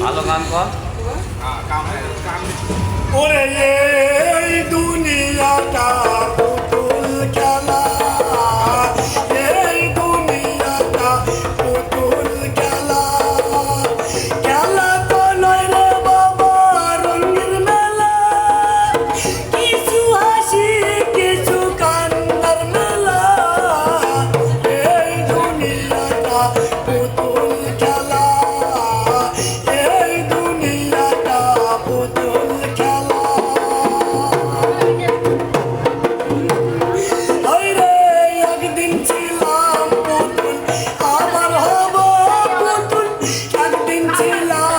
ভালো গান কর। ওরে এই দুনিয়াটা পুতুল খেলা, এই দুনিয়াটা পুতুল খেলা, খেলা তো নয় রে বাবা রঙের মেলা, কিছু হাসি কিছু কান্নার মেলা, এই দুনিয়াটা পুতুল খেলা, এই দুনিয়াটা পুতুল খেলা। ওরে একদিন ছিলাম পুতুল, আবার হব পুতুল, একদিন ছিলাম